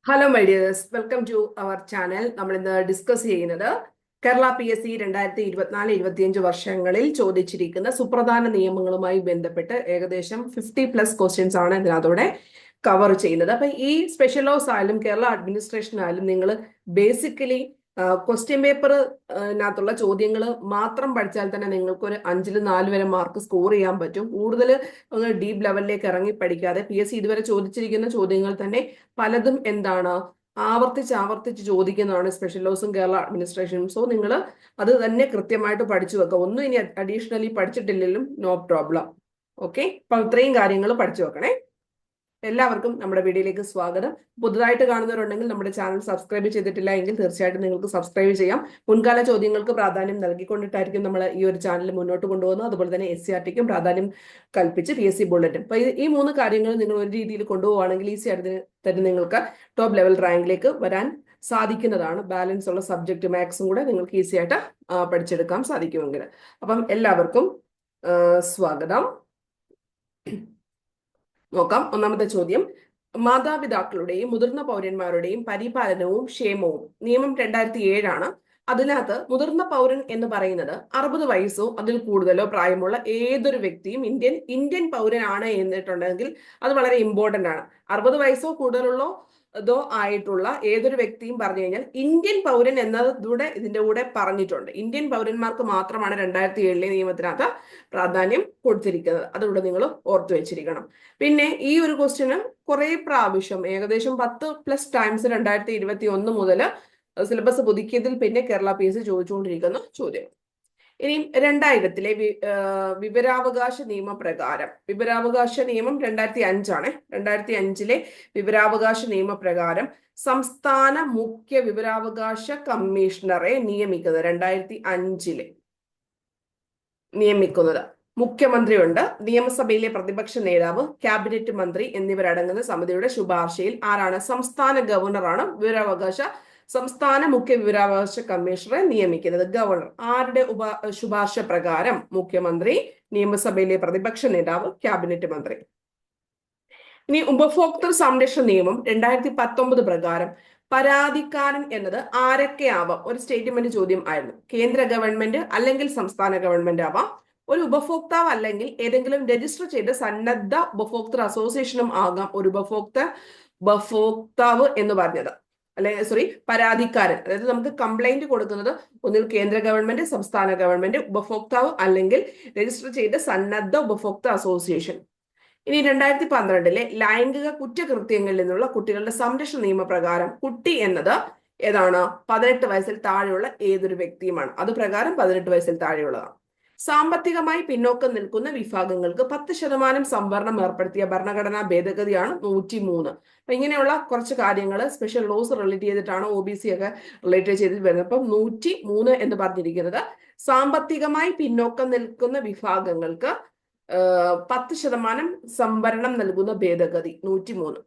Hello my dears, welcome to our channel. നമ്മൾ ഇന്ന് discuss ചെയ്യുന്നത് കേരള PSC 2024-25 വർഷങ്ങളിൽ ചോദിച്ചിരിക്കുന്ന സുപ്രധാന നിയമങ്ങളുമായി ബന്ധപ്പെട്ട് ഏകദേശം 50+ ക്വസ്റ്റ്യൻസ് ആണ് ഇതിനകത്തൂടെ കവർ ചെയ്യുന്നത്. അപ്പൊ ഈ സ്പെഷ്യൽ ലോസ് ആയാലും കേരള അഡ്മിനിസ്ട്രേഷൻ ആയാലും നിങ്ങൾ ബേസിക്കലി ക്വസ്റ്റ്യൻ പേപ്പറിനകത്തുള്ള ചോദ്യങ്ങൾ മാത്രം പഠിച്ചാൽ തന്നെ നിങ്ങൾക്ക് ഒരു 5-ൽ 4 വരെ മാർക്ക് സ്കോർ ചെയ്യാൻ പറ്റും. കൂടുതൽ ഡീപ്പ് ലെവലിലേക്ക് ഇറങ്ങി പഠിക്കാതെ PSC ഇതുവരെ ചോദിച്ചിരിക്കുന്ന ചോദ്യങ്ങൾ തന്നെ പലതും എന്താണ് ആവർത്തിച്ച് ചോദിക്കുന്നതാണ് സ്പെഷ്യൽ ലോസും കേരള അഡ്മിനിസ്ട്രേഷനും. സോ നിങ്ങൾ അത് തന്നെ കൃത്യമായിട്ട് പഠിച്ചു വെക്കുക. ഒന്നും ഇനി അഡീഷണലി പഠിച്ചിട്ടില്ലെങ്കിലും നോ പ്രോബ്ലം. ഓക്കെ, അപ്പൊ ഇത്രയും കാര്യങ്ങൾ പഠിച്ചു വെക്കണേ. എല്ലാവർക്കും നമ്മുടെ വീഡിയോയിലേക്ക് സ്വാഗതം. പുതുതായിട്ട് കാണുന്നവരുണ്ടെങ്കിൽ നമ്മുടെ ചാനൽ സബ്സ്ക്രൈബ് ചെയ്തിട്ടില്ല എങ്കിൽ തീർച്ചയായിട്ടും നിങ്ങൾക്ക് സബ്സ്ക്രൈബ് ചെയ്യാം. മുൻകാല ചോദ്യങ്ങൾക്ക് പ്രാധാന്യം നൽകിക്കൊണ്ടിട്ടായിരിക്കും നമ്മൾ ഈ ഒരു ചാനൽ മുന്നോട്ട് കൊണ്ടുപോകുന്നത്. അതുപോലെ തന്നെ SCRTക്കും പ്രാധാന്യം കൽപ്പിച്ച് PSC ബുള്ളറ്റും. അപ്പൊ ഈ 3 കാര്യങ്ങൾ നിങ്ങൾ ഒരു രീതിയിൽ കൊണ്ടുപോവുകയാണെങ്കിൽ ഈസി ആയിട്ട് തന്നെ നിങ്ങൾക്ക് ടോപ്പ് ലെവൽ റാങ്കിലേക്ക് വരാൻ സാധിക്കുന്നതാണ്. ബാലൻസ് ഉള്ള സബ്ജക്ട് മാത്സും കൂടെ നിങ്ങൾക്ക് ഈസി ആയിട്ട് പഠിച്ചെടുക്കാൻ സാധിക്കുമെങ്കിൽ. അപ്പം എല്ലാവർക്കും സ്വാഗതം. നോക്കാം. ഒന്നാമത്തെ ചോദ്യം, മാതാപിതാക്കളുടെയും മുതിർന്ന പൗരന്മാരുടെയും പരിപാലനവും ക്ഷേമവും നിയമം 2007 ആണ്. അതിനകത്ത് മുതിർന്ന പൗരൻ എന്ന് പറയുന്നത് 60 വയസ്സോ അതിൽ കൂടുതലോ പ്രായമുള്ള ഏതൊരു വ്യക്തിയും ഇന്ത്യൻ പൗരനാണ് എന്നിട്ടുണ്ടെങ്കിൽ അത് വളരെ ഇമ്പോർട്ടന്റ് ആണ്. 60 വയസ്സോ കൂടുതലുള്ളോ ആയിട്ടുള്ള ഏതൊരു വ്യക്തിയും പറഞ്ഞു കഴിഞ്ഞാൽ ഇന്ത്യൻ പൗരൻ എന്നതൂടെ ഇതിന്റെ കൂടെ പറഞ്ഞിട്ടുണ്ട്. ഇന്ത്യൻ പൗരന്മാർക്ക് മാത്രമാണ് 2007 നിയമത്തിനകത്ത് പ്രാധാന്യം കൊടുത്തിരിക്കുന്നത്. അതുകൂടെ നിങ്ങൾ ഓർത്തു വെച്ചിരിക്കണം. പിന്നെ ഈ ഒരു ക്വസ്റ്റ്യന് കുറെ പ്രാവശ്യം ഏകദേശം 10+ ടൈംസ് 2021 മുതൽ സിലബസ് പുതുക്കിയതിൽ പിന്നെ കേരള PSC ചോദിച്ചുകൊണ്ടിരിക്കുന്ന ചോദ്യം. ഇനി 2000-ലെ വിവരാവകാശ നിയമപ്രകാരം, വിവരാവകാശ നിയമം 2005 ആണ്. 2005-ലെ വിവരാവകാശ നിയമപ്രകാരം സംസ്ഥാന മുഖ്യ വിവരാവകാശ കമ്മീഷണറെ നിയമിക്കുന്നത് 2005-ലെ നിയമിക്കുന്നത് മുഖ്യമന്ത്രിയുണ്ട്, നിയമസഭയിലെ പ്രതിപക്ഷ നേതാവ്, ക്യാബിനറ്റ് മന്ത്രി എന്നിവരടങ്ങുന്ന സമിതിയുടെ ശുപാർശയിൽ ആരാണ്? സംസ്ഥാന ഗവർണറാണ് സംസ്ഥാന മുഖ്യ വിവരാവകാശ കമ്മീഷണറെ നിയമിക്കുന്നത്. ഗവർണർ. ആരുടെ ശുപാർശ പ്രകാരം? മുഖ്യമന്ത്രി, നിയമസഭയിലെ പ്രതിപക്ഷ നേതാവ്, ക്യാബിനറ്റ് മന്ത്രി. ഇനി ഉപഭോക്തൃ സംരക്ഷണ നിയമം 2019 പ്രകാരം പരാതിക്കാരൻ എന്നത് ആരൊക്കെയാവാം? ഒരു സ്റ്റേറ്റ്മെന്റ് ചോദ്യം ആയിരുന്നു. കേന്ദ്ര ഗവൺമെന്റ് അല്ലെങ്കിൽ സംസ്ഥാന ഗവൺമെന്റ് ആവാം, ഒരു ഉപഭോക്താവ് അല്ലെങ്കിൽ ഏതെങ്കിലും രജിസ്റ്റർ ചെയ്ത സന്നദ്ധ ഉപഭോക്തൃ അസോസിയേഷനും ആകാം ഒരു ഉപഭോക്താവ് എന്ന് പറഞ്ഞത്. പരാതിക്കാരൻ. അതായത് നമുക്ക് കംപ്ലൈന്റ് കൊടുക്കുന്നത് ഒന്നിൽ കേന്ദ്ര ഗവൺമെന്റ്, സംസ്ഥാന ഗവൺമെന്റ്, ഉപഭോക്താവ് അല്ലെങ്കിൽ രജിസ്റ്റർ ചെയ്ത സന്നദ്ധ ഉപഭോക്തൃ അസോസിയേഷൻ. ഇനി 2012-ലെ ലൈംഗിക കുറ്റകൃത്യങ്ങളിൽ നിന്നുള്ള കുട്ടികളുടെ സംരക്ഷണ നിയമപ്രകാരം കുട്ടി എന്നത് ഏതാണ്? 18 വയസ്സിൽ താഴെയുള്ള ഏതൊരു വ്യക്തിയുമാണ്. അത് പ്രകാരം 18 വയസ്സിൽ താഴെയുള്ളതാണ്. സാമ്പത്തികമായി പിന്നോക്കം നിൽക്കുന്ന വിഭാഗങ്ങൾക്ക് 10% സംവരണം ഏർപ്പെടുത്തിയ ഭരണഘടനാ ഭേദഗതിയാണ് 103. അപ്പൊ ഇങ്ങനെയുള്ള കുറച്ച് കാര്യങ്ങൾ സ്പെഷ്യൽ ലോസ് റിലേറ്റ് ചെയ്തിട്ടാണ് OBC ഒക്കെ റിലേറ്റ് ചെയ്തിട്ട് വരുന്നത്. അപ്പം 103 എന്ന് പറഞ്ഞിരിക്കുന്നത് സാമ്പത്തികമായി പിന്നോക്കം നിൽക്കുന്ന വിഭാഗങ്ങൾക്ക് 10% സംവരണം നൽകുന്ന ഭേദഗതി 103.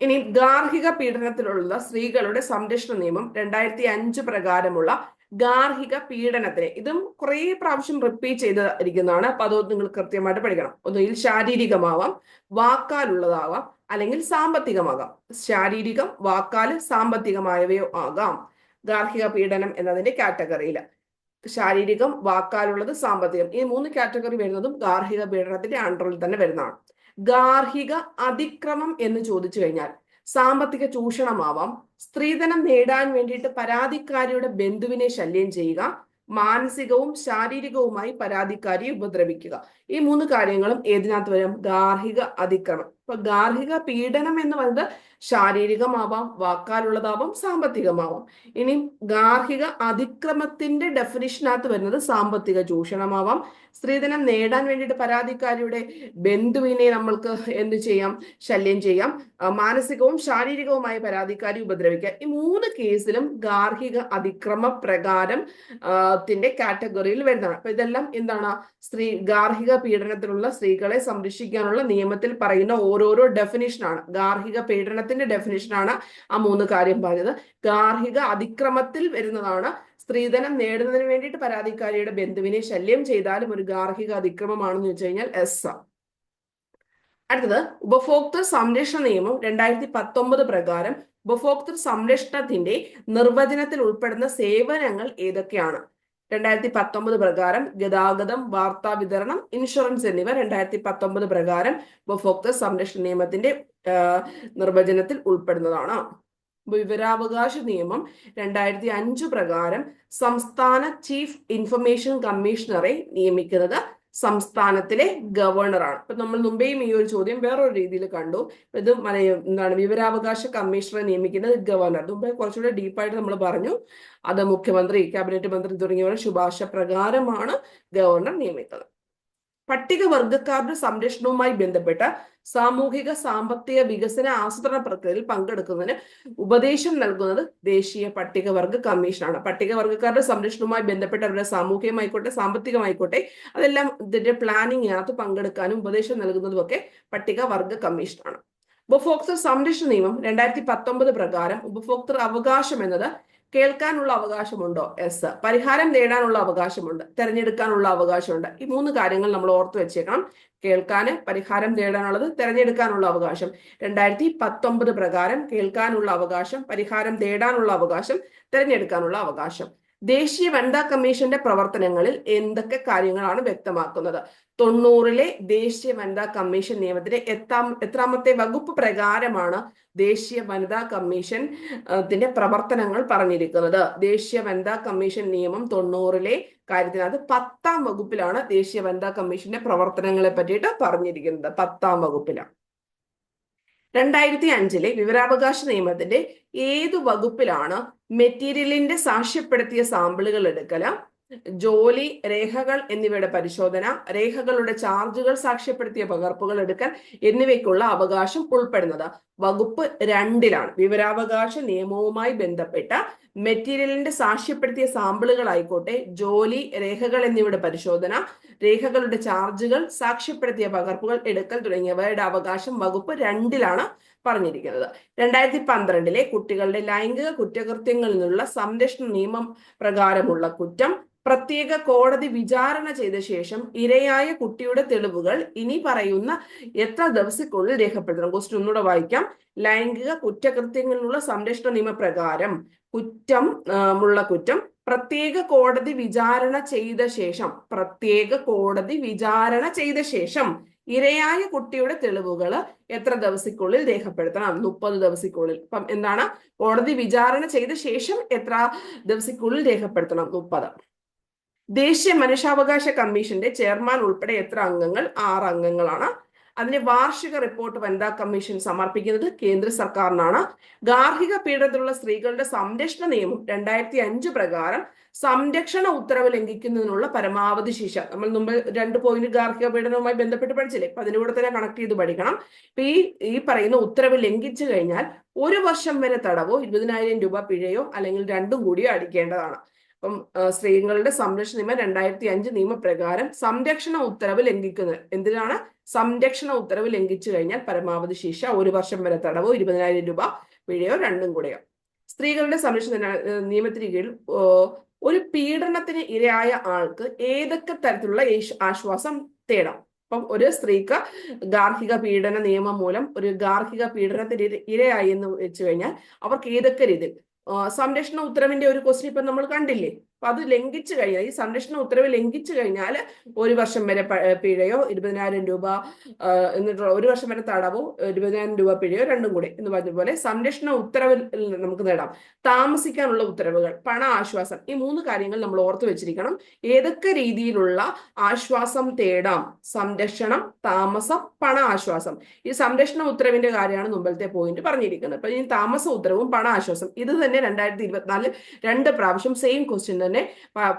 ഇനി ഗാർഹിക പീഡനത്തിലുള്ള സ്ത്രീകളുടെ സംരക്ഷണ നിയമം 2005 പ്രകാരമുള്ള ഗാർഹിക പീഡനത്തിന്, ഇതും കുറെ പ്രാവശ്യം റിപ്പീറ്റ് ചെയ്തിരിക്കുന്നതാണ്. അപ്പൊ അത് നിങ്ങൾ കൃത്യമായിട്ട് പഠിക്കണം. ഒന്നുകിൽ ശാരീരികമാവാം, വാക്കാലുള്ളതാവാം, അല്ലെങ്കിൽ സാമ്പത്തികമാകാം. ശാരീരികം, വാക്കാല്, സാമ്പത്തികമായവയോ ആകാം ഗാർഹിക പീഡനം എന്നതിന്റെ കാറ്റഗറിയിൽ. ശാരീരികം, വാക്കാലുള്ളത്, സാമ്പത്തികം, ഈ 3 കാറ്റഗറി വരുന്നതും ഗാർഹിക പീഡനത്തിന്റെ അണ്ടറിൽ തന്നെ വരുന്നതാണ്. ഗാർഹിക അതിക്രമം എന്ന് ചോദിച്ചു കഴിഞ്ഞാൽ സാമ്പത്തിക ചൂഷണമാവാം, സ്ത്രീധനം നേടാൻ വേണ്ടിയിട്ട് പരാതിക്കാരിയുടെ ബന്ധുവിനെ ശല്യം ചെയ്യുക, മാനസികവും ശാരീരികവുമായി പരാതിക്കാരിയെ ഉപദ്രവിക്കുക. ഈ 3 കാര്യങ്ങളും ഏതിനകത്ത് വരും? ഗാർഹിക അതിക്രമം. ഇപ്പൊ ഗാർഹിക പീഡനം എന്ന് പറയുന്നത് ശാരീരികമാവാം, വാക്കാലുള്ളതാവാം, സാമ്പത്തികമാവാം. ഇനി ഗാർഹിക അതിക്രമത്തിന്റെ ഡെഫിനിഷനകത്ത് വരുന്നത് സാമ്പത്തിക ചൂഷണമാവാം, സ്ത്രീധനം നേടാൻ വേണ്ടിയിട്ട് പരാതിക്കാരിയുടെ ബന്ധുവിനെ നമ്മൾക്ക് എന്ത് ചെയ്യാം? ശല്യം ചെയ്യാം, മാനസികവും ശാരീരികവുമായ പരാതിക്കാരി ഉപദ്രവിക്കുക. ഈ 3 കേസിലും ഗാർഹിക അതിക്രമ പ്രകാരം ത്തിന്റെ കാറ്റഗറിയിൽ വരുന്നതാണ്. അപ്പൊ ഇതെല്ലാം എന്താണ്? ഗാർഹിക പീഡനത്തിലുള്ള സ്ത്രീകളെ സംരക്ഷിക്കാനുള്ള നിയമത്തിൽ പറയുന്ന ഓരോരോ ഡെഫിനിഷനാണ്. ഗാർഹിക പീഡനത്തിന്റെ ഡെഫിനിഷനാണ് ആ 3 കാര്യം പറഞ്ഞത്. ഗാർഹിക അതിക്രമത്തിൽ വരുന്നതാണ് സ്ത്രീധനം നേടുന്നതിന് വേണ്ടിയിട്ട് പരാതിക്കാരിയുടെ ബന്ധുവിനെ ശല്യം ചെയ്താലും ഒരു ഗാർഹിക അതിക്രമമാണെന്ന് വെച്ച് കഴിഞ്ഞാൽ എസ്. അടുത്തത് ഉപഭോക്തൃ സംരക്ഷണ നിയമം 2019 പ്രകാരം ഉപഭോക്തൃ സംരക്ഷണത്തിന്റെ നിർവചനത്തിൽ ഉൾപ്പെടുന്ന സേവനങ്ങൾ ഏതൊക്കെയാണ്? 2019 പ്രകാരം ഗതാഗതം, വാർത്താ വിതരണം, ഇൻഷുറൻസ് എന്നിവ 2019 പ്രകാരം ഉപഭോക്തൃ സംരക്ഷണ നിയമത്തിന്റെ നിർവചനത്തിൽ ഉൾപ്പെടുന്നതാണ്. വിവരാവകാശ നിയമം 2005 പ്രകാരം സംസ്ഥാന ചീഫ് ഇൻഫർമേഷൻ കമ്മീഷണറെ നിയമിക്കുന്നത് സംസ്ഥാനത്തിലെ ഗവർണറാണ്. ഇപ്പൊ നമ്മൾ മുമ്പേയും ഈ ഒരു ചോദ്യം വേറൊരു രീതിയിൽ കണ്ടു. ഇത് എന്താണ്, വിവരാവകാശ കമ്മീഷണറെ നിയമിക്കുന്നത് ഗവർണർ. മുമ്പേ കുറച്ചുകൂടെ ഡീപ്പായിട്ട് നമ്മൾ പറഞ്ഞു, അത് മുഖ്യമന്ത്രി, ക്യാബിനറ്റ് മന്ത്രി തുടങ്ങിയവരുടെ ശുപാർശ പ്രകാരമാണ് ഗവർണർ നിയമിക്കുന്നത്. പട്ടികവർഗക്കാരുടെ സംരക്ഷണവുമായി ബന്ധപ്പെട്ട സാമൂഹിക സാമ്പത്തിക വികസന ആസൂത്രണ പ്രക്രിയയിൽ പങ്കെടുക്കുന്നതിന് ഉപദേശം നൽകുന്നത് ദേശീയ പട്ടികവർഗ കമ്മീഷനാണ്. പട്ടികവർഗക്കാരുടെ സംരക്ഷണവുമായി ബന്ധപ്പെട്ട അവരുടെ സാമൂഹികമായിക്കോട്ടെ സാമ്പത്തികമായിക്കോട്ടെ അതെല്ലാം ഇതിന്റെ പ്ലാനിങ്ങിനകത്ത് പങ്കെടുക്കാനും ഉപദേശം നൽകുന്നതും ഒക്കെ പട്ടികവർഗ കമ്മീഷനാണ്. ഉപഭോക്തൃ സംരക്ഷണ നിയമം 2019 പ്രകാരം ഉപഭോക്തൃ അവകാശം എന്നത് കേൾക്കാനുള്ള അവകാശമുണ്ടോ? എസ്. പരിഹാരം നേടാനുള്ള അവകാശമുണ്ട്, തെരഞ്ഞെടുക്കാനുള്ള അവകാശമുണ്ട്. ഈ 3 കാര്യങ്ങൾ നമ്മൾ ഓർത്തു വെച്ചേക്കണം. കേൾക്കാന്, പരിഹാരം നേടാനുള്ളത്, തെരഞ്ഞെടുക്കാനുള്ള അവകാശം. 2019 പ്രകാരം കേൾക്കാനുള്ള അവകാശം, പരിഹാരം നേടാനുള്ള അവകാശം, തെരഞ്ഞെടുക്കാനുള്ള അവകാശം. ദേശീയ വനിതാ കമ്മീഷന്റെ പ്രവർത്തനങ്ങളിൽ എന്തൊക്കെ കാര്യങ്ങളാണ് വ്യക്തമാക്കുന്നത്? 90-ലെ ദേശീയ വനിതാ കമ്മീഷൻ നിയമത്തിന്റെ എത്രാമത്തെ വകുപ്പ് പ്രകാരമാണ് ദേശീയ വനിതാ കമ്മീഷൻ പ്രവർത്തനങ്ങൾ പറഞ്ഞിരിക്കുന്നത്? ദേശീയ വനിതാ കമ്മീഷൻ നിയമം 90-ലെ കാര്യത്തിനകത്ത് 10-ാം വകുപ്പിലാണ് ദേശീയ വനിതാ കമ്മീഷന്റെ പ്രവർത്തനങ്ങളെ പറ്റിയിട്ട് പറഞ്ഞിരിക്കുന്നത്. 10-ാം വകുപ്പിലാണ്. 2005-ലെ വിവരാവകാശ നിയമത്തിന്റെ ഏതു വകുപ്പിലാണ് മെറ്റീരിയലിന്റെ സാക്ഷ്യപ്പെടുത്തിയ സാമ്പിളുകൾ എടുക്കല്, ജോലി, രേഖകൾ എന്നിവയുടെ പരിശോധന, രേഖകളുടെ ചാർജുകൾ സാക്ഷ്യപ്പെടുത്തിയ പകർപ്പുകൾ എടുക്കൽ എന്നിവയ്ക്കുള്ള അവകാശം ഉൾപ്പെടുന്നത്? വകുപ്പ് 2-ലാണ്. വിവരാവകാശ നിയമവുമായി ബന്ധപ്പെട്ട മെറ്റീരിയലിന്റെ സാക്ഷ്യപ്പെടുത്തിയ സാമ്പിളുകളായിക്കോട്ടെ, ജോലി, രേഖകൾ എന്നിവയുടെ പരിശോധന, രേഖകളുടെ ചാർജുകൾ, സാക്ഷ്യപ്പെടുത്തിയ പകർപ്പുകൾ എടുക്കൽ തുടങ്ങിയവയുടെ അവകാശം വകുപ്പ് 2-ലാണ് പറഞ്ഞിരിക്കുന്നത്. 2012-ലെ കുട്ടികളുടെ ലൈംഗിക കുറ്റകൃത്യങ്ങളിൽ നിന്നുള്ള സംരക്ഷണ നിയമം പ്രകാരമുള്ള കുറ്റം പ്രത്യേക കോടതി വിചാരണ ചെയ്ത ശേഷം ഇരയായ കുട്ടിയുടെ തെളിവുകൾ ഇനി പറയുന്ന എത്ര ദിവസത്തിനുള്ളിൽ രേഖപ്പെടുത്തണം? ക്വസ്റ്റ്യൻ ഒന്നുകൂടെ വായിക്കാം. ലൈംഗിക കുറ്റകൃത്യങ്ങളിലുള്ള സംരക്ഷണ നിയമപ്രകാരം കുറ്റം പ്രത്യേക കോടതി വിചാരണ ചെയ്ത ശേഷം ഇരയായ കുട്ടിയുടെ തെളിവുകൾ എത്ര ദിവസത്തിനുള്ളിൽ രേഖപ്പെടുത്തണം? 30 ദിവസത്തിനുള്ളിൽ. അപ്പം എന്താണ്, കോടതി വിചാരണ ചെയ്ത ശേഷം എത്ര ദിവസത്തിനുള്ളിൽ രേഖപ്പെടുത്തണം? 30. ദേശീയ മനുഷ്യാവകാശ കമ്മീഷന്റെ ചെയർമാൻ ഉൾപ്പെടെ എത്ര അംഗങ്ങൾ? 6 അംഗങ്ങളാണ്. അതിന്റെ വാർഷിക റിപ്പോർട്ട് വനിതാ കമ്മീഷൻ സമർപ്പിക്കുന്നത് കേന്ദ്ര സർക്കാരിനാണ്. ഗാർഹിക പീഡനത്തിലുള്ള സ്ത്രീകളുടെ സംരക്ഷണ നിയമം 2005 പ്രകാരം സംരക്ഷണ ഉത്തരവ് ലംഘിക്കുന്നതിനുള്ള പരമാവധി ശിക്ഷ, നമ്മൾ മുമ്പ് 2 പോയിന്റ് ഗാർഹിക പീഡനവുമായി ബന്ധപ്പെട്ട് പഠിച്ചില്ലേ? അപ്പൊ അതിലൂടെ തന്നെ കണക്ട് ചെയ്ത് പഠിക്കണം. ഇപ്പൊ ഈ പറയുന്ന ഉത്തരവ് ലംഘിച്ചു കഴിഞ്ഞാൽ 1 വർഷം വരെ തടവോ 20,000 രൂപ പിഴയോ അല്ലെങ്കിൽ രണ്ടും കൂടിയോ അടിക്കേണ്ടതാണ്. അപ്പം സ്ത്രീകളുടെ സംരക്ഷണ നിയമം 2005 നിയമപ്രകാരം സംരക്ഷണ ഉത്തരവ് ലംഘിക്കുന്നത് എന്തിനാണ്? സംരക്ഷണ ഉത്തരവ് ലംഘിച്ചു കഴിഞ്ഞാൽ പരമാവധി ശിക്ഷ 1 വർഷം വരെ തടവോ 20,000 രൂപ പിഴയോ രണ്ടും കൂടെയോ. സ്ത്രീകളുടെ സംരക്ഷണ നിയമത്തിന് കീഴിൽ ഒരു പീഡനത്തിന് ഇരയായ ആൾക്ക് ഏതൊക്കെ തരത്തിലുള്ള ആശ്വാസം തേടാം? അപ്പം ഒരു സ്ത്രീക്ക് ഗാർഹിക പീഡന നിയമം മൂലം ഒരു ഗാർഹിക പീഡനത്തിന് ഇരയായി എന്ന് വെച്ച് കഴിഞ്ഞാൽ അവർക്ക് ഏതൊക്കെ രീതിയിൽ സംരക്ഷണ ഉത്തരവിന്റെ ഒരു ക്വസ്റ്റ്യൻ ഇപ്പൊ നമ്മൾ കണ്ടില്ലേ? അപ്പൊ അത് ലംഘിച്ചു കഴിഞ്ഞാൽ, ഈ സംരക്ഷണ ഉത്തരവ് ലംഘിച്ചു കഴിഞ്ഞാൽ 1 വർഷം വരെ പിഴയോ 20,000 രൂപ എന്നിട്ടുള്ള 1 വർഷം വരെ തടവോ 20,000 രൂപ പിഴയോ രണ്ടും കൂടെ എന്ന് പറഞ്ഞതുപോലെ സംരക്ഷണ ഉത്തരവിൽ നമുക്ക് നേടാം. താമസിക്കാനുള്ള ഉത്തരവുകൾ, പണ ആശ്വാസം, ഈ 3 കാര്യങ്ങൾ നമ്മൾ ഓർത്തു വെച്ചിരിക്കണം. ഏതൊക്കെ രീതിയിലുള്ള ആശ്വാസം തേടാം? സംരക്ഷണം, താമസം, പണ ആശ്വാസം. ഈ സംരക്ഷണ ഉത്തരവിന്റെ കാര്യമാണ് മുമ്പത്തെ പോയിന്റ് പറഞ്ഞിരിക്കുന്നത്. അപ്പൊ ഈ താമസ ഉത്തരവും പണ ആശ്വാസം ഇത് തന്നെ 2024 2 പ്രാവശ്യം സെയിം ക്വസ്റ്റ്യൻ തന്നെ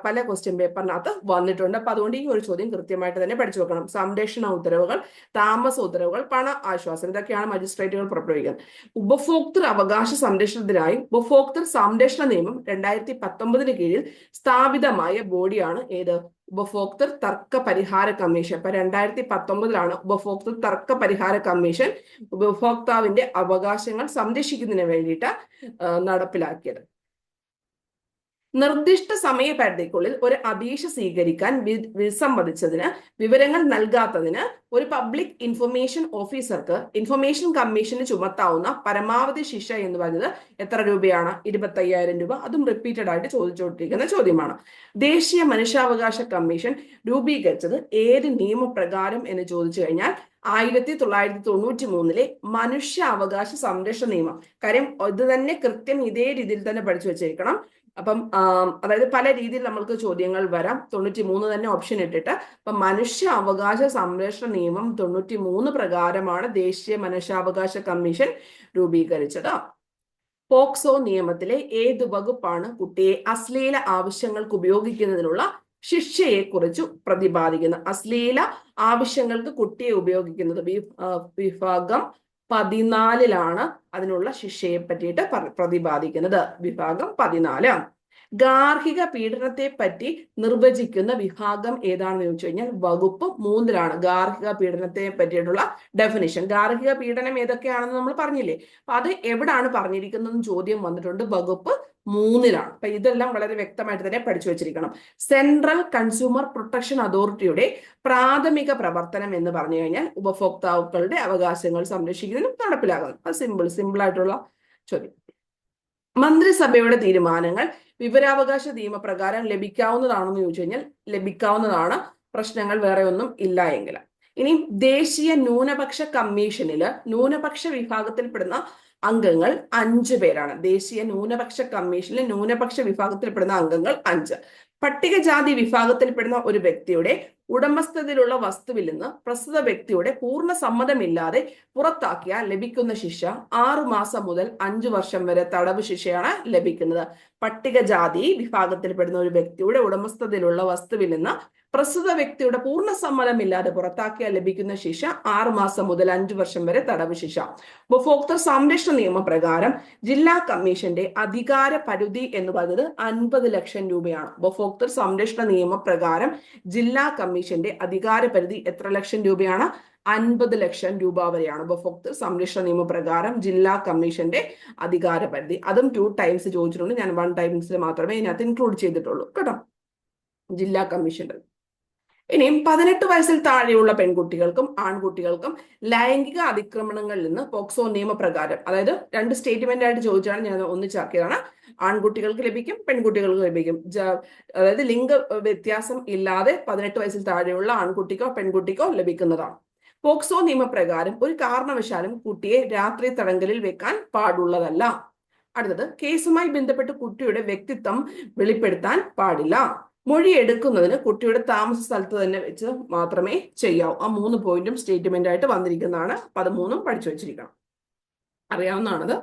പല ക്വസ്റ്റ്യൻ പേപ്പറിനകത്ത് വന്നിട്ടുണ്ട്. അപ്പൊ അതുകൊണ്ട് ഈ ഒരു ചോദ്യം കൃത്യമായിട്ട് തന്നെ പഠിച്ചു വെക്കണം. സംരക്ഷണ ഉത്തരവുകൾ, താമസ ഉത്തരവുകൾ, പണ ആശ്വാസം, ഇതൊക്കെയാണ് മജിസ്ട്രേറ്റുകൾ പുറപ്പെടുവിക്കുന്നത്. ഉപഭോക്തൃ അവകാശ സംരക്ഷണത്തിനായി ഉപഭോക്തൃ സംരക്ഷണ നിയമം 2019 കീഴിൽ സ്ഥാപിതമായ ബോഡിയാണ് ഏത്? ഉപഭോക്തൃ തർക്ക പരിഹാര കമ്മീഷൻ. അപ്പൊ 2019 ഉപഭോക്തൃ തർക്ക പരിഹാര കമ്മീഷൻ ഉപഭോക്താവിന്റെ അവകാശങ്ങൾ സംരക്ഷിക്കുന്നതിന് വേണ്ടിയിട്ട് നടപ്പിലാക്കിയത്. നിർദ്ദിഷ്ട സമയപരിധിക്കുള്ളിൽ ഒരു അപേക്ഷ സ്വീകരിക്കാൻ വിസമ്മതിച്ചതിന്, വിവരങ്ങൾ നൽകാത്തതിന് ഒരു പബ്ലിക് ഇൻഫർമേഷൻ ഓഫീസർക്ക് ഇൻഫർമേഷൻ കമ്മീഷന് ചുമത്താവുന്ന പരമാവധി ശിക്ഷ എന്ന് പറയുന്നത് എത്ര രൂപയാണ്? 25,000 രൂപ. അതും റിപ്പീറ്റഡ് ആയിട്ട് ചോദിച്ചുകൊണ്ടിരിക്കുന്ന ചോദ്യമാണ്. ദേശീയ മനുഷ്യാവകാശ കമ്മീഷൻ രൂപീകരിച്ചത് ഏത് നിയമപ്രകാരം എന്ന് ചോദിച്ചു കഴിഞ്ഞാൽ 1993 മനുഷ്യാവകാശ സംരക്ഷണ നിയമം. കാര്യം ഇത് തന്നെ കൃത്യം ഇതേ രീതിയിൽ തന്നെ പഠിച്ചു വെച്ചേക്കണം. അപ്പം അതായത് പല രീതിയിൽ നമ്മൾക്ക് ചോദ്യങ്ങൾ വരാം. 93 തന്നെ ഓപ്ഷൻ ഇട്ടിട്ട്. അപ്പൊ മനുഷ്യ അവകാശ സംരക്ഷണ നിയമം 93 പ്രകാരമാണ് ദേശീയ മനുഷ്യാവകാശ കമ്മീഷൻ രൂപീകരിച്ചത്. പോക്സോ നിയമത്തിലെ ഏത് വകുപ്പാണ് കുട്ടിയെ അശ്ലീല ആവശ്യങ്ങൾക്ക് ഉപയോഗിക്കുന്നതിനുള്ള ശിക്ഷയെ കുറിച്ച് പ്രതിപാദിക്കുന്നത്? അശ്ലീല ആവശ്യങ്ങൾക്ക് കുട്ടിയെ ഉപയോഗിക്കുന്നത് വിഭാഗം 14 അതിനുള്ള ശിക്ഷയെ പറ്റിയിട്ട് പ്രതിപാദിക്കുന്നത്. വിഭാഗം 14. ഗാർഹിക പീഡനത്തെ പറ്റി നിർവചിക്കുന്ന വിഭാഗം ഏതാണെന്ന് ചോദിച്ചു കഴിഞ്ഞാൽ വകുപ്പ് 3 ഗാർഹിക പീഡനത്തെ പറ്റിയിട്ടുള്ള ഡെഫിനിഷൻ. ഗാർഹിക പീഡനം ഏതൊക്കെയാണെന്ന് നമ്മൾ പറഞ്ഞില്ലേ? അപ്പൊ അത് എവിടാണ് പറഞ്ഞിരിക്കുന്നതെന്ന് ചോദ്യം വന്നിട്ടുണ്ട്. വകുപ്പ് 3 അപ്പൊ ഇതെല്ലാം വളരെ വ്യക്തമായിട്ട് തന്നെ പഠിച്ചു വെച്ചിരിക്കണം. സെൻട്രൽ കൺസ്യൂമർ പ്രൊട്ടക്ഷൻ അതോറിറ്റിയുടെ പ്രാഥമിക പ്രവർത്തനം എന്ന് പറഞ്ഞു കഴിഞ്ഞാൽ ഉപഭോക്താക്കളുടെ അവകാശങ്ങൾ സംരക്ഷിക്കുന്നതിനും നടപ്പിലാകുന്നു. അത് സിമ്പിൾ ആയിട്ടുള്ള ചോദ്യം. മന്ത്രിസഭയുടെ തീരുമാനങ്ങൾ വിവരാവകാശ നിയമപ്രകാരം ലഭിക്കാവുന്നതാണെന്ന് ചോദിച്ചു കഴിഞ്ഞാൽ ലഭിക്കാവുന്നതാണ്, പ്രശ്നങ്ങൾ വേറെ ഒന്നും ഇല്ല എങ്കിൽ. ഇനി ദേശീയ ന്യൂനപക്ഷ കമ്മീഷനിൽ ന്യൂനപക്ഷ വിഭാഗത്തിൽപ്പെടുന്ന അംഗങ്ങൾ 5 പേരാണ്. ദേശീയ ന്യൂനപക്ഷ കമ്മീഷനിൽ ന്യൂനപക്ഷ വിഭാഗത്തിൽപ്പെടുന്ന അംഗങ്ങൾ 5. പട്ടികജാതി വിഭാഗത്തിൽപ്പെടുന്ന ഒരു വ്യക്തിയുടെ ഉടമസ്ഥതയിലുള്ള വസ്തുവിൽ നിന്ന് പ്രസ്തുത വ്യക്തിയുടെ പൂർണ്ണ സമ്മതമില്ലാതെ പുറത്താക്കിയാൽ ലഭിക്കുന്ന ശിക്ഷ 6 മാസം മുതൽ 5 വർഷം വരെ തടവ് ശിക്ഷയാണ് ലഭിക്കുന്നത്. പട്ടികജാതി വിഭാഗത്തിൽപ്പെടുന്ന ഒരു വ്യക്തിയുടെ ഉടമസ്ഥതയിലുള്ള വസ്തുവിൽ നിന്ന് പ്രസ്തുത വ്യക്തിയുടെ പൂർണ്ണ സമ്മതമില്ലാതെ പുറത്താക്കിയാൽ ലഭിക്കുന്ന ശിക്ഷ 6 മാസം മുതൽ 5 വർഷം വരെ തടവ് ശിക്ഷ. ഉപഭോക്തൃ സംരക്ഷണ നിയമപ്രകാരം ജില്ലാ കമ്മീഷന്റെ അധികാര പരിധി എന്ന് പറയുന്നത് 50 ലക്ഷം രൂപയാണ്. ഉപഭോക്തൃ സംരക്ഷണ നിയമപ്രകാരം ജില്ലാ കമ്മീഷന്റെ അധികാര പരിധി എത്ര ലക്ഷം രൂപയാണ്? 50 ലക്ഷം രൂപ വരെയാണ് ഉപഭോക്തൃ സംരക്ഷണ നിയമപ്രകാരം ജില്ലാ കമ്മീഷന്റെ അധികാര പരിധി. അതും 2 ടൈംസ് ചോദിച്ചിട്ടുണ്ട്. ഞാൻ 1 ടൈംസിൽ മാത്രമേ ഇതിനകത്ത് ഇൻക്ലൂഡ് ചെയ്തിട്ടുള്ളൂ കേട്ടോ, ജില്ലാ കമ്മീഷന്റെ. ഇനിയും 18 വയസ്സിൽ താഴെയുള്ള പെൺകുട്ടികൾക്കും ആൺകുട്ടികൾക്കും ലൈംഗിക അതിക്രമണങ്ങളിൽ നിന്ന് പോക്സോ നിയമപ്രകാരം, അതായത് 2 സ്റ്റേറ്റ്മെന്റ് ആയിട്ട് ചോദിച്ചാണ്, ഞാൻ ഒന്നിച്ചാക്കിയതാണ്. ആൺകുട്ടികൾക്ക് ലഭിക്കും, പെൺകുട്ടികൾക്ക് ലഭിക്കും. അതായത് ലിംഗ വ്യത്യാസം ഇല്ലാതെ 18 വയസ്സിൽ താഴെയുള്ള ആൺകുട്ടിക്കോ പെൺകുട്ടിക്കോ ലഭിക്കുന്നതാണ്. പോക്സോ നിയമപ്രകാരം ഒരു കാരണവശാലും കുട്ടിയെ രാത്രി തടങ്കലിൽ വെക്കാൻ പാടുള്ളതല്ല. അടുത്തത്, കേസുമായി ബന്ധപ്പെട്ട് കുട്ടിയുടെ വ്യക്തിത്വം വെളിപ്പെടുത്താൻ പാടില്ല. മൊഴി എടുക്കുന്നതിന് കുട്ടിയുടെ താമസ സ്ഥലത്ത് തന്നെ വെച്ച് മാത്രമേ ചെയ്യാവൂ. ആ 3 പോയിന്റും സ്റ്റേറ്റ്മെന്റ് ആയിട്ട് വന്നിരിക്കുന്നതാണ്. 13 പഠിച്ചു വെച്ചിരിക്കണം, അറിയാവുന്നതാണത്.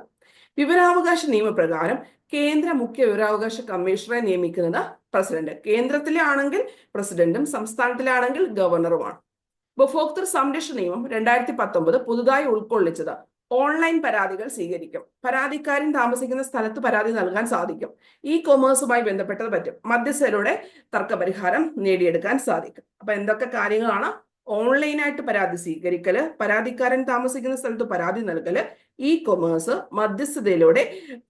വിവരാവകാശ നിയമപ്രകാരം കേന്ദ്ര മുഖ്യ വിവരാവകാശ കമ്മീഷണറെ നിയമിക്കുന്നത് പ്രസിഡന്റ്. കേന്ദ്രത്തിലെ ആണെങ്കിൽ പ്രസിഡന്റും സംസ്ഥാനത്തിലാണെങ്കിൽ ഗവർണറുമാണ്. ഉപഭോക്തൃ സംരക്ഷണ നിയമം 2019 പുതുതായി ഉൾക്കൊള്ളിച്ചത് ഓൺലൈൻ പരാതികൾ സ്വീകരിക്കും. പരാതിക്കാരൻ താമസിക്കുന്ന സ്ഥലത്ത് പരാതി നൽകാൻ സാധിക്കും. ഇ കൊമേഴ്സുമായി ബന്ധപ്പെട്ടത് പറ്റും. മധ്യസ്ഥരുടെ തർക്കപരിഹാരം നേടിയെടുക്കാൻ സാധിക്കും. അപ്പൊ എന്തൊക്കെ കാര്യങ്ങളാണ്? ഓൺലൈനായിട്ട് പരാതി സ്വീകരിക്കല്, പരാതിക്കാരൻ താമസിക്കുന്ന സ്ഥലത്ത് പരാതി നൽകല്, ഇ കൊമേഴ്സ്, മധ്യസ്ഥതയിലൂടെ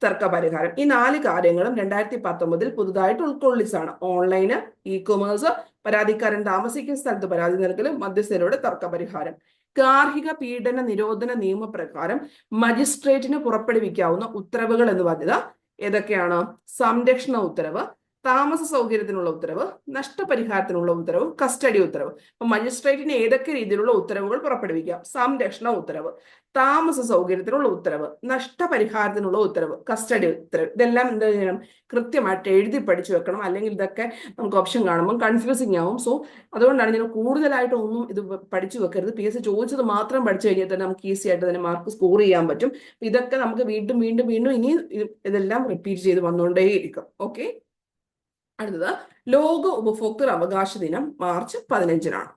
തർക്കപരിഹാരം. ഈ 4 കാര്യങ്ങളും 2019 പുതുതായിട്ട് ഉൾക്കൊള്ളിച്ചാണ്. ഓൺലൈന്, ഇ കൊമേഴ്സ്, പരാതിക്കാരൻ താമസിക്കുന്ന സ്ഥലത്ത് പരാതി നൽകല്, മധ്യസ്ഥതയിലൂടെ തർക്കപരിഹാരം. ഗാർഹിക പീഡന നിരോധന നിയമപ്രകാരം മജിസ്ട്രേറ്റിന് പുറപ്പെടുവിക്കാവുന്ന ഉത്തരവുകൾ എന്ന് പറഞ്ഞത് ഏതൊക്കെയാണ്? സംരക്ഷണ ഉത്തരവ്, താമസ സൗകര്യത്തിനുള്ള ഉത്തരവ്, നഷ്ടപരിഹാരത്തിനുള്ള ഉത്തരവ്, കസ്റ്റഡി ഉത്തരവ്. അപ്പൊ മജിസ്ട്രേറ്റിന് ഏതൊക്കെ രീതിയിലുള്ള ഉത്തരവുകൾ പുറപ്പെടുവിക്കാം? സംരക്ഷണ ഉത്തരവ്, താമസ സൗകര്യത്തിനുള്ള ഉത്തരവ്, നഷ്ടപരിഹാരത്തിനുള്ള ഉത്തരവ്, കസ്റ്റഡി ഉത്തരവ്. ഇതെല്ലാം എന്ത് ചെയ്യണം? കൃത്യമായിട്ട് എഴുതി പഠിച്ചു വെക്കണം. അല്ലെങ്കിൽ ഇതൊക്കെ നമുക്ക് ഓപ്ഷൻ കാണുമ്പോൾ കൺഫ്യൂസിങ് ആവും. സോ അതുകൊണ്ടാണ് ഞാൻ കൂടുതലായിട്ട് ഒന്നും ഇത് പഠിച്ചു വെക്കരുത്. PSC ചോദിച്ചത് മാത്രം പഠിച്ചു കഴിഞ്ഞാൽ തന്നെ നമുക്ക് ഈസി ആയിട്ട് തന്നെ മാർക്ക് സ്കോർ ചെയ്യാൻ പറ്റും. ഇതൊക്കെ നമുക്ക് വീണ്ടും വീണ്ടും വീണ്ടും ഇനി ഇതെല്ലാം റിപ്പീറ്റ് ചെയ്ത് വന്നുകൊണ്ടേയിരിക്കും. ഓക്കെ. അടുത്തത്, ലോക ഉപഭോക്തൃ അവകാശ ദിനം മാർച്ച് 15-നാണ്.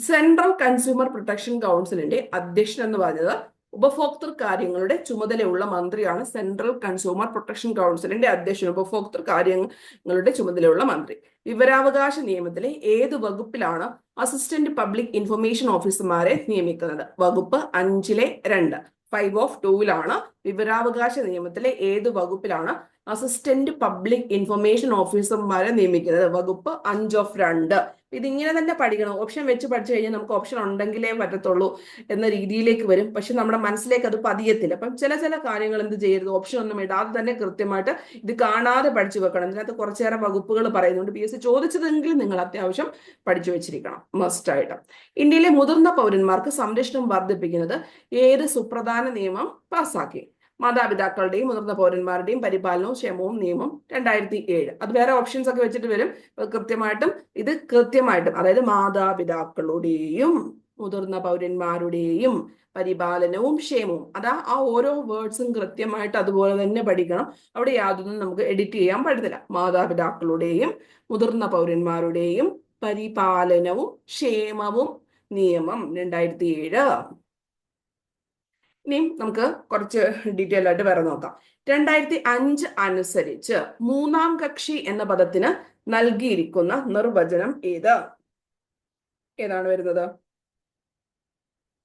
സെൻട്രൽ കൺസ്യൂമർ പ്രൊട്ടക്ഷൻ കൗൺസിലിന്റെ അധ്യക്ഷൻ എന്ന് പറഞ്ഞത് ഉപഭോക്തൃ കാര്യങ്ങളുടെ ചുമതലയുള്ള മന്ത്രിയാണ്. സെൻട്രൽ കൺസ്യൂമർ പ്രൊട്ടക്ഷൻ കൗൺസിലിന്റെ അധ്യക്ഷൻ ഉപഭോക്തൃ കാര്യങ്ങളുടെ ചുമതലയുള്ള മന്ത്രി. വിവരാവകാശ നിയമത്തിലെ ഏത് വകുപ്പിലാണ് അസിസ്റ്റന്റ് പബ്ലിക് ഇൻഫർമേഷൻ ഓഫീസർമാരെ നിയമിക്കുന്നത്? വകുപ്പ് 5-2 5 of 2 വിവരാവകാശ നിയമത്തിലെ ഏത് വകുപ്പിലാണ് അസിസ്റ്റന്റ് പബ്ലിക് ഇൻഫർമേഷൻ ഓഫീസർമാരെ നിയമിക്കുന്നത്. വകുപ്പ് 5(2). ഇതിങ്ങനെ തന്നെ പഠിക്കണം. ഓപ്ഷൻ വെച്ച് പഠിച്ചു കഴിഞ്ഞാൽ നമുക്ക് ഓപ്ഷൻ ഉണ്ടെങ്കിലേ പറ്റത്തുള്ളൂ എന്ന രീതിയിലേക്ക് വരും. പക്ഷെ നമ്മുടെ മനസ്സിലേക്ക് അത് പതിയത്തില്ല. അപ്പം ചില കാര്യങ്ങൾ എന്ത് ചെയ്യരുത്, ഓപ്ഷൻ ഒന്നും ഇടാതെ തന്നെ കൃത്യമായിട്ട് ഇത് കാണാതെ പഠിച്ചു വെക്കണം. ഇതിനകത്ത് കുറച്ചേറെ വകുപ്പുകൾ പറയുന്നുണ്ട്. PSC ചോദിച്ചതെങ്കിലും നിങ്ങൾ അത്യാവശ്യം പഠിച്ചു വെച്ചിരിക്കണം, മസ്റ്റ് ആയിട്ട്. ഇന്ത്യയിലെ മുതിർന്ന പൗരന്മാർക്ക് സംരക്ഷണം വർദ്ധിപ്പിക്കുന്നത് ഏത് സുപ്രധാന നിയമം പാസാക്കി? മാതാപിതാക്കളുടെയും മുതിർന്ന പൗരന്മാരുടെയും പരിപാലനവും ക്ഷേമവും നിയമം 2007. അത് വേറെ ഓപ്ഷൻസ് ഒക്കെ വെച്ചിട്ട് വരും. ഇത് കൃത്യമായിട്ടും അതായത് മാതാപിതാക്കളുടെയും മുതിർന്ന പൗരന്മാരുടെയും പരിപാലനവും ക്ഷേമവും, അതാ ആ ഓരോ വേർഡ്സും കൃത്യമായിട്ട് അതുപോലെ തന്നെ പഠിക്കണം. അവിടെ യാതൊന്നും നമുക്ക് എഡിറ്റ് ചെയ്യാൻ പറ്റത്തില്ല. മാതാപിതാക്കളുടെയും മുതിർന്ന പൗരന്മാരുടെയും പരിപാലനവും ക്ഷേമവും നിയമം 2007. ഇനി നമുക്ക് കുറച്ച് ഡീറ്റെയിൽ ആയിട്ട് വേറെ നോക്കാം. 2005 അനുസരിച്ച് മൂന്നാം കക്ഷി എന്ന പദത്തിന് നൽകിയിരിക്കുന്ന നിർവചനം ഏതാണ് വരുന്നത്?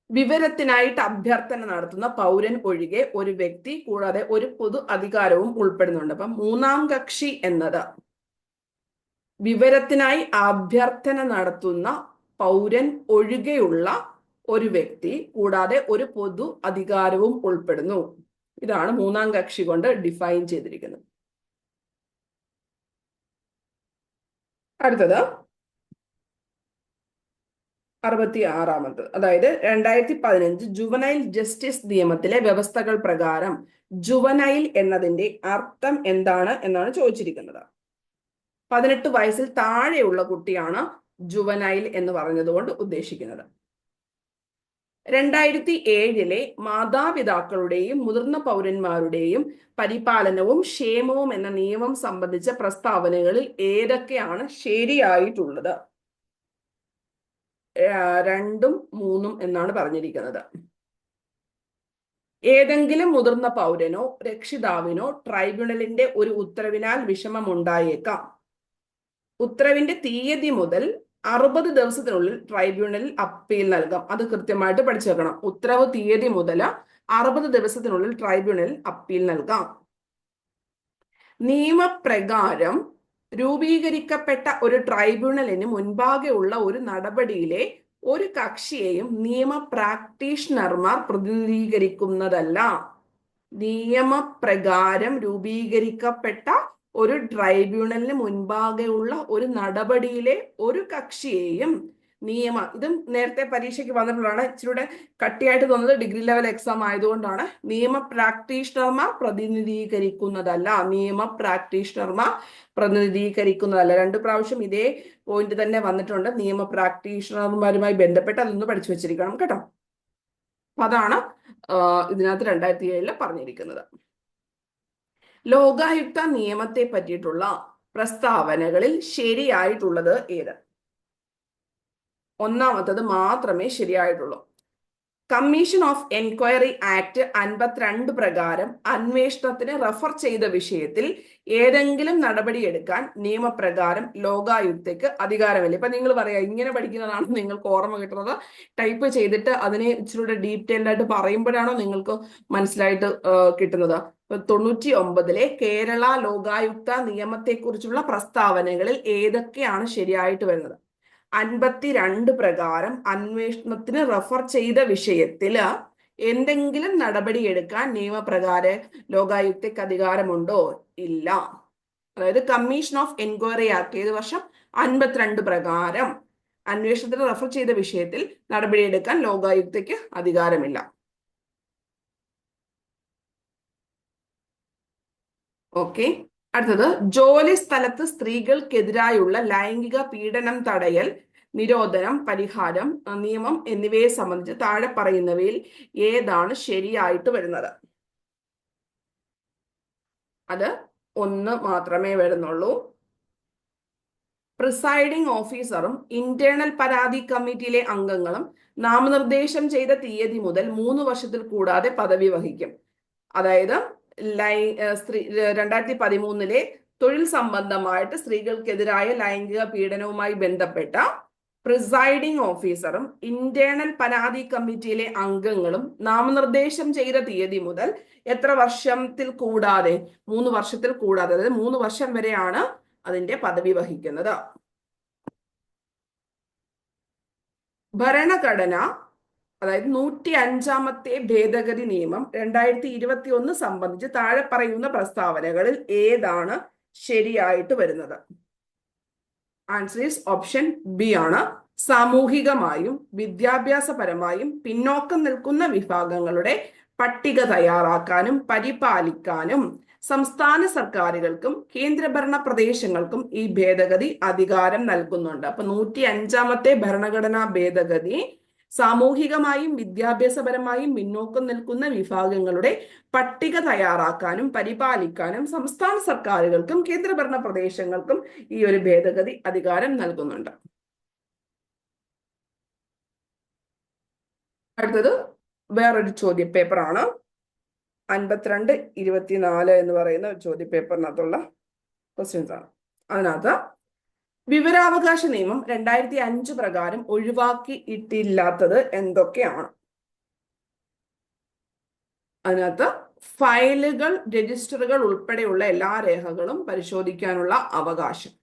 വിവരത്തിനായിട്ട് അഭ്യർത്ഥന നടത്തുന്ന പൗരൻ ഒഴികെ ഒരു വ്യക്തി കൂടാതെ ഒരു പൊതു അധികാരവും ഉൾപ്പെടുന്നുണ്ട്. അപ്പം മൂന്നാം കക്ഷി എന്നത് വിവരത്തിനായി അഭ്യർത്ഥന നടത്തുന്ന പൗരൻ ഒഴികെയുള്ള ഒരു വ്യക്തി കൂടാതെ ഒരു പൊതു അധികാരവും ഉൾപ്പെടുന്നു. ഇതാണ് മൂന്നാം കക്ഷി കൊണ്ട് ഡിഫൈൻ ചെയ്തിരിക്കുന്നത്. അടുത്തത് 66. അതായത് 2015 ജുവനൈൽ ജസ്റ്റിസ് നിയമത്തിലെ വ്യവസ്ഥകൾ പ്രകാരം ജുവനൈൽ എന്നതിന്റെ അർത്ഥം എന്താണ് എന്നാണ് ചോദിച്ചിരിക്കുന്നത്. 18 വയസ്സിൽ താഴെയുള്ള കുട്ടിയാണ് ജുവനൈൽ എന്ന് പറഞ്ഞതുകൊണ്ട് ഉദ്ദേശിക്കുന്നത്. 2007 മാതാപിതാക്കളുടെയും മുതിർന്ന പൗരന്മാരുടെയും പരിപാലനവും ക്ഷേമവും എന്ന നിയമം സംബന്ധിച്ച പ്രസ്താവനകളിൽ ഏതൊക്കെയാണ് ശരിയായിട്ടുള്ളത്? 2ഉം 3ഉം എന്നാണ് പറഞ്ഞിരിക്കുന്നത്. ഏതെങ്കിലും മുതിർന്ന പൗരനോ രക്ഷിതാവിനോ ട്രൈബ്യൂണലിന്റെ ഒരു ഉത്തരവിനാൽ വിഷമമുണ്ടായേക്കാം. ഉത്തരവിന്റെ തീയതി മുതൽ 60 ദിവസത്തിനുള്ളിൽ ട്രൈബ്യൂണലിൽ അപ്പീൽ നൽകാം. അത് കൃത്യമായിട്ട് പഠിച്ചു വെക്കണം. ഉത്തരവ് തീയതി മുതൽ 60 ദിവസത്തിനുള്ളിൽ ട്രൈബ്യൂണലിൽ അപ്പീൽ നൽകാം. നിയമപ്രകാരം രൂപീകരിക്കപ്പെട്ട ഒരു ട്രൈബ്യൂണലിന് മുൻപാകെയുള്ള ഒരു നടപടിയിലെ ഒരു കക്ഷിയെയും നിയമ പ്രാക്ടീഷണർമാർ പ്രതിനിധീകരിക്കുന്നതല്ല. നിയമപ്രകാരം രൂപീകരിക്കപ്പെട്ട ഒരു ട്രൈബ്യൂണലിന് മുൻപാകെയുള്ള ഒരു നടപടിയിലെ ഒരു കക്ഷിയെയും ഇതും നേരത്തെ പരീക്ഷയ്ക്ക് വന്നിട്ടുള്ളതാണ്. ഇച്ചിരൂടെ കട്ടിയായിട്ട് തോന്നുന്നത് ഡിഗ്രി ലെവൽ എക്സാം ആയതുകൊണ്ടാണ്. നിയമ പ്രാക്ടീഷണർമാർ പ്രതിനിധീകരിക്കുന്നതല്ല. പ്രതിനിധീകരിക്കുന്നതല്ല. 2 പ്രാവശ്യം ഇതേ പോയിന്റ് തന്നെ വന്നിട്ടുണ്ട്. നിയമ പ്രാക്ടീഷണർമാരുമായി ബന്ധപ്പെട്ട് അതൊന്ന് പഠിച്ചു വെച്ചിരിക്കണം കേട്ടോ. അപ്പൊ അതാണ് ഇതിനകത്ത് 2007 പറഞ്ഞിരിക്കുന്നത്. ലോകായുക്ത നിയമത്തെ പറ്റിയിട്ടുള്ള പ്രസ്താവനകളിൽ ശരിയായിട്ടുള്ളത് ഏത്? 1ാമത്തത് മാത്രമേ ശരിയായിട്ടുള്ളൂ. കമ്മീഷൻ ഓഫ് എൻക്വയറി ആക്ട് 52 പ്രകാരം അന്വേഷണത്തിന് റഫർ ചെയ്ത വിഷയത്തിൽ ഏതെങ്കിലും നടപടിയെടുക്കാൻ നിയമപ്രകാരം ലോകായുക്തയ്ക്ക് അധികാരമില്ല. ഇപ്പൊ നിങ്ങൾ പറയാ ഇങ്ങനെ പഠിക്കുന്നതാണ് നിങ്ങൾക്ക് ഓർമ്മ കിട്ടുന്നത്, ടൈപ്പ് ചെയ്തിട്ട് അതിനെ ഇച്ചിരി ഡീറ്റെയിൽഡ് ആയിട്ട് പറയുമ്പോഴാണോ നിങ്ങൾക്ക് മനസ്സിലായിട്ട് കിട്ടുന്നത്? 99 കേരള ലോകായുക്ത നിയമത്തെക്കുറിച്ചുള്ള പ്രസ്താവനകളിൽ ഏതൊക്കെയാണ് ശരിയായിട്ട് വരുന്നത്? 52 പ്രകാരം അന്വേഷണത്തിന് റഫർ ചെയ്ത വിഷയത്തിൽ എന്തെങ്കിലും നടപടിയെടുക്കാൻ നിയമപ്രകാരം ലോകായുക്തയ്ക്ക് അധികാരമുണ്ടോ? ഇല്ല. അതായത് കമ്മീഷൻ ഓഫ് എൻക്വയറി ആക്ട് ഏത് വർഷം? 52 പ്രകാരം അന്വേഷണത്തിന് റഫർ ചെയ്ത വിഷയത്തിൽ നടപടിയെടുക്കാൻ ലോകായുക്തയ്ക്ക് അധികാരമില്ല. ഓക്കെ. അടുത്തത് ജോലി സ്ഥലത്ത് സ്ത്രീകൾക്കെതിരായുള്ള ലൈംഗിക പീഡനം തടയൽ, നിരോധനം, പരിഹാരം നിയമം എന്നിവയെ സംബന്ധിച്ച് താഴെ പറയുന്നവയിൽ ഏതാണ് ശരിയായിട്ട് വരുന്നത്? അത് 1 മാത്രമേ വരുന്നുള്ളൂ. പ്രിസൈഡിംഗ് ഓഫീസറും ഇന്റേണൽ പരാതി കമ്മിറ്റിയിലെ അംഗങ്ങളും നാമനിർദ്ദേശം ചെയ്ത തീയതി മുതൽ 3 വർഷത്തിൽ കൂടാതെ പദവി വഹിക്കും. അതായത് 2013 തൊഴിൽ സംബന്ധമായിട്ട് സ്ത്രീകൾക്കെതിരായ ലൈംഗിക പീഡനവുമായി ബന്ധപ്പെട്ട പ്രിസൈഡിംഗ് ഓഫീസറും ഇന്റേണൽ പരാതി കമ്മിറ്റിയിലെ അംഗങ്ങളും നാമനിർദ്ദേശം ചെയ്ത തീയതി മുതൽ എത്ര വർഷത്തിൽ കൂടാതെ 3 വർഷത്തിൽ കൂടാതെ, അതായത് 3 വർഷം വരെയാണ് അതിന്റെ പദവി വഹിക്കുന്നത്. ഭരണഘടന, അതായത് 105-ാമത്തെ ഭേദഗതി നിയമം 2021 സംബന്ധിച്ച് താഴെ പറയുന്ന പ്രസ്താവനകളിൽ ഏതാണ് ശരിയായിട്ട് വരുന്നത്? ആൻസർ ഈസ് ഓപ്ഷൻ ബി ആണ്. സാമൂഹികമായും വിദ്യാഭ്യാസപരമായും പിന്നോക്കം നിൽക്കുന്ന വിഭാഗങ്ങളുടെ പട്ടിക തയ്യാറാക്കാനും പരിപാലിക്കാനും സംസ്ഥാന സർക്കാരുകൾക്കും കേന്ദ്രഭരണ പ്രദേശങ്ങൾക്കും ഈ ഭേദഗതി അധികാരം നൽകുന്നുണ്ട്. അപ്പൊ 105-ാമത്തെ ഭരണഘടനാ ഭേദഗതി സാമൂഹികമായും വിദ്യാഭ്യാസപരമായും പിന്നോക്കം നിൽക്കുന്ന വിഭാഗങ്ങളുടെ പട്ടിക തയ്യാറാക്കാനും പരിപാലിക്കാനും സംസ്ഥാന സർക്കാരുകൾക്കും കേന്ദ്രഭരണ പ്രദേശങ്ങൾക്കും ഈ ഒരു ഭേദഗതി അധികാരം നൽകുന്നുണ്ട്. അടുത്തത് വേറൊരു ചോദ്യപേപ്പറാണ്. 52-24 എന്ന് പറയുന്ന ചോദ്യപേപ്പറിനകത്തുള്ള ക്വസ്റ്റ്യൻസ് ആണ്. അതിനകത്ത് വിവരാവകാശ നിയമം 2005 പ്രകാരം ഒഴിവാക്കിയിട്ടില്ലാത്തത് എന്തൊക്കെയാണ്? അതിനകത്ത് ഫയലുകൾ, രജിസ്റ്ററുകൾ ഉൾപ്പെടെയുള്ള എല്ലാ രേഖകളും പരിശോധിക്കാനുള്ള അവകാശം,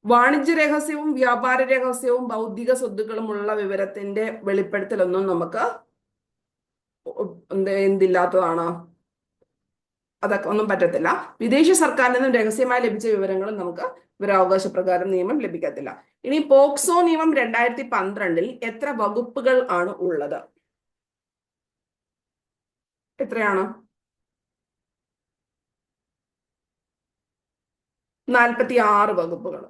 വാണിജ്യ രഹസ്യവും വ്യാപാര രഹസ്യവും ബൗദ്ധിക സ്വത്തുക്കളുമുള്ള വിവരത്തിന്റെ വെളിപ്പെടുത്തലൊന്നും നമുക്ക് എന്തില്ലാത്തതാണ്, അതൊക്കെ ഒന്നും പറ്റത്തില്ല. വിദേശ സർക്കാരിൽ നിന്നും രഹസ്യമായി ലഭിച്ച വിവരങ്ങളും നമുക്ക് വിവരാവകാശ പ്രകാരം നിയമം ലഭിക്കത്തില്ല. ഇനി പോക്സോ നിയമം 2012 എത്ര വകുപ്പുകൾ ആണ് ഉള്ളത്? എത്രയാണ്? 46 വകുപ്പുകൾ.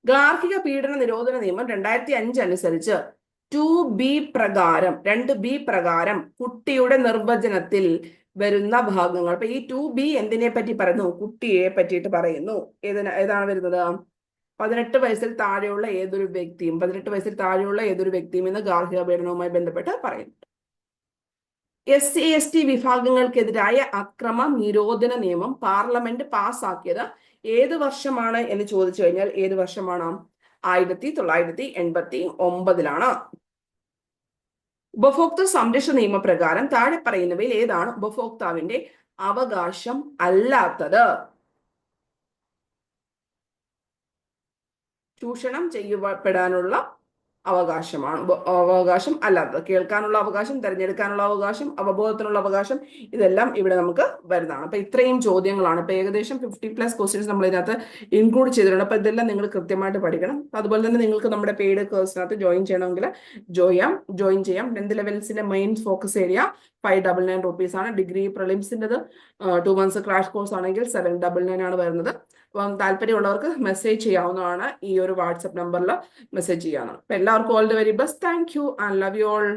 ഗാർഹിക പീഡന നിരോധന നിയമം 2005 അനുസരിച്ച് 2B പ്രകാരം 2B പ്രകാരം കുട്ടിയുടെ നിർവചനത്തിൽ വരുന്ന ഭാഗങ്ങൾ. അപ്പൊ ഈ 2B എന്തിനെ പറ്റി പറയുന്നു? കുട്ടിയെ പറ്റിയിട്ട് പറയുന്നു. ഏതാണ് വരുന്നത്? 18 വയസ്സിൽ താഴെയുള്ള ഏതൊരു വ്യക്തിയും 18 വയസ്സിൽ താഴെയുള്ള ഏതൊരു വ്യക്തിയും എന്ന് ഗാർഹിക പീഡനവുമായി ബന്ധപ്പെട്ട് പറയുന്നു. SC/ST വിഭാഗങ്ങൾക്കെതിരായ അക്രമ നിരോധന നിയമം പാർലമെന്റ് പാസ്സാക്കിയത് ഏത് വർഷമാണ് എന്ന് ചോദിച്ചു കഴിഞ്ഞാൽ ഏത് വർഷമാണ്? 1989 ഉപഭോക്തൃ സംരക്ഷണ നിയമപ്രകാരം താഴെ പറയുന്നവയിൽ ഏതാണ് ഉപഭോക്താവിന്റെ അവകാശം അല്ലാത്തത്? ചൂഷണം ചെയ്യപ്പെടാനുള്ള അവകാശമാണ് അവകാശം അല്ലാത്തത്. കേൾക്കാനുള്ള അവകാശം, തിരഞ്ഞെടുക്കാനുള്ള അവകാശം, അവബോധത്തിനുള്ള അവകാശം, ഇതെല്ലാം ഇവിടെ നമുക്ക് വരുന്നതാണ്. അപ്പൊ ഇത്രയും ചോദ്യങ്ങളാണ്. ഇപ്പൊ ഏകദേശം 50+ ക്വസ്റ്റ്യൻസ് നമ്മൾ ഇതിനകത്ത് ഇൻക്ലൂഡ് ചെയ്തിട്ടുണ്ട്. അപ്പൊ ഇതെല്ലാം നിങ്ങൾ കൃത്യമായിട്ട് പഠിക്കണം. അതുപോലെ തന്നെ നിങ്ങൾക്ക് നമ്മുടെ പെയ്ഡ് കോഴ്സിനകത്ത് ജോയിൻ ചെയ്യണമെങ്കിൽ ജോയിൻ ചെയ്യാം. 10th ലെവൽസിന്റെ മെയിൻ ഫോക്കസ് ഏരിയ 599 rupees ആണ്. ഡിഗ്രി പ്രിലിംസിൻ്റെത് 2 months ക്രാഷ് കോഴ്സ് ആണെങ്കിൽ 799 ആണ് വരുന്നത്. അപ്പം താല്പര്യമുള്ളവർക്ക് മെസ്സേജ് ചെയ്യാവുന്നതാണ്. ഈ ഒരു വാട്സപ്പ് നമ്പറിൽ മെസ്സേജ് ചെയ്യാവുന്നതാണ്. അപ്പൊ എല്ലാവർക്കും all the very best. Thank you and love you all.